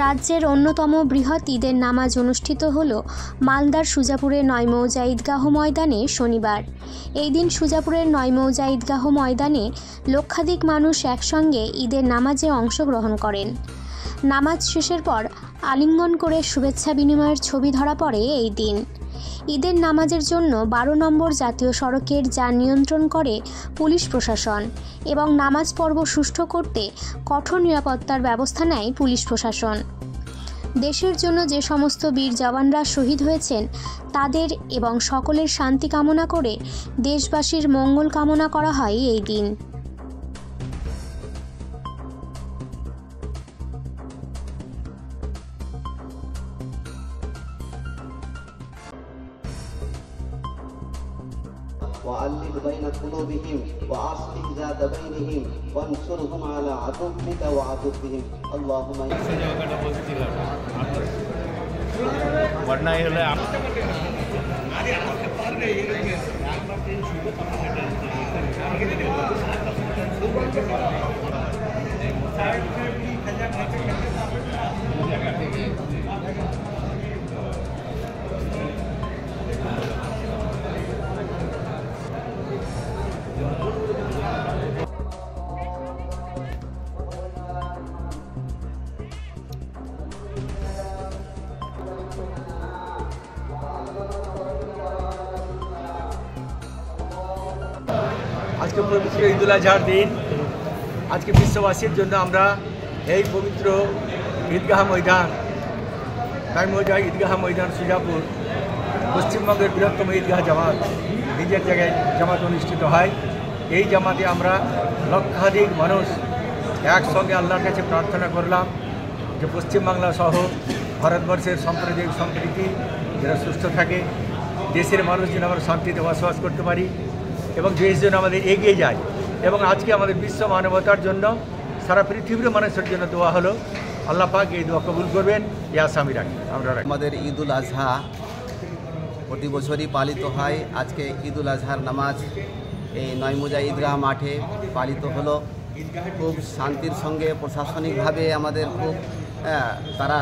রাজ্যের অন্যতম বৃহৎ ঈদের নামাজ অনুষ্ঠিত হল মালদার সুজাপুরের নয়মৌজা ঈদগাহ ময়দানে শনিবার। এই দিন সুজাপুরের নয়মৌজা ঈদগাহ ময়দানে লক্ষাধিক মানুষ একসঙ্গে ঈদের নামাজে অংশগ্রহণ করেন। নামাজ শেষের পর আলিঙ্গন করে শুভেচ্ছা বিনিময়ের ছবি ধরা পড়ে এই দিন। ঈদের নামাজের জন্য 12 নম্বর জাতীয় সড়কের যান নিয়ন্ত্রণ করে পুলিশ প্রশাসন এবং নামাজ পর্ব সুষ্ঠু করতে কঠোর নিরাপত্তার ব্যবস্থা নেয় পুলিশ প্রশাসন। দেশের জন্য যে সমস্ত বীর জওয়ানরা শহীদ হয়েছেন তাদের এবং সকলের শান্তি কামনা করে দেশবাসীর মঙ্গল কামনা করা হয় এই দিন। وألف بين قلوبهم وأصلح ذات بينهم وانصرهم على عدوك وعدوهم اللهم आज के पवित्र ईद उल आजहार दिन आज के विश्ववासी আমরা এই পবিত্র ঈদগাহ ময়দান নয়মৌজা ঈদগাহ ময়দান সুজাপুর পশ্চিমবঙ্গের বৃহত্তম ঈদগাহ জামাত নিজের জায়গায় জামাত অনুষ্ঠিত হয়। এই জামাতে আমরা লক্ষাধিক মানুষ একসঙ্গে আল্লাহর কাছে প্রার্থনা করলাম যে পশ্চিমবাংলা সহ ভারতবর্ষের সাম্প্রদায়িক সম্প্রীতি যেন সুস্থ থাকে, দেশের মানুষ যেন আমরা শান্তিতে বসবাস করতে পারি এবং দেশ যেন আমাদের এগিয়ে যায়। এবং আজকে আমাদের বিশ্ব মানবতার জন্য সারা পৃথিবীর মানুষের জন্য দোয়া হলো। আল্লাহ পাক এই দোয়া কবুল করবেন এই আশা আমি রাখি। আমাদের ঈদ উল আজহা প্রতি বছরই পালিত হয়। আজকে ঈদ উল আজহার নামাজ এই নয়মৌজা ঈদগাহ মাঠে পালিত হলো। খুব শান্তির সঙ্গে প্রশাসনিকভাবে আমাদের খুব তারা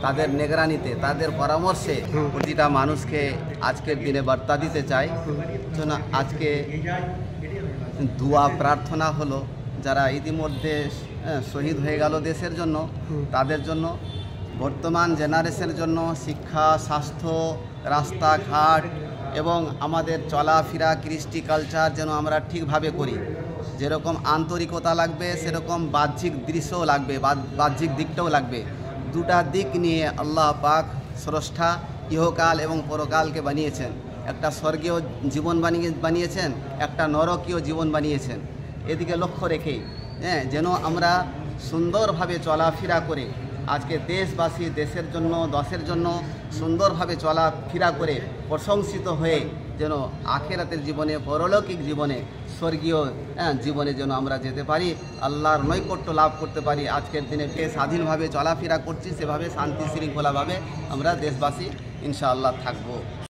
তাদের নিগরানিতে তাদের পরামর্শে প্রতিটা মানুষকে আজকের দিনে বার্তা দিতে চায়। জন্য আজকে দোয়া প্রার্থনা হলো যারা ইতিমধ্যে শহীদ হয়ে গেল দেশের জন্য, তাদের জন্য, বর্তমান জেনারেশনের জন্য শিক্ষা, স্বাস্থ্য, রাস্তাঘাট এবং আমাদের চলাফেরা, কৃষ্টি কালচার যেন আমরা ঠিকভাবে করি। যেরকম আন্তরিকতা লাগবে সেরকম বাহ্যিক দৃশ্যও লাগবে, বাহ্যিক দিকটাও লাগবে। দুটা দিক নিয়ে আল্লাহ পাক স্রষ্টা ইহকাল এবং পরকালকে বানিয়েছেন। একটা স্বর্গীয় জীবন বানিয়েছেন, একটা নরকীয় জীবন বানিয়েছেন। এদিকে লক্ষ্য রেখেই যেন আমরা সুন্দরভাবে চলাফেরা করে আজকে দেশবাসী দেশের জন্য দশের জন্য সুন্দরভাবে চলাফেরা করে প্রশংসিত হয়ে যেন আখিরাতের জীবনে, পরলৌকিক জীবনে, স্বর্গীয় জীবনে যেন আমরা যেতে পারি, আল্লাহর নৈকট্য লাভ করতে পারি। আজকের দিনে স্বাধীনভাবে চলাফেরা করছি, সেভাবে শান্তি শৃঙ্খলাভাবে আমরা দেশবাসী ইনশাআল্লাহ থাকবো।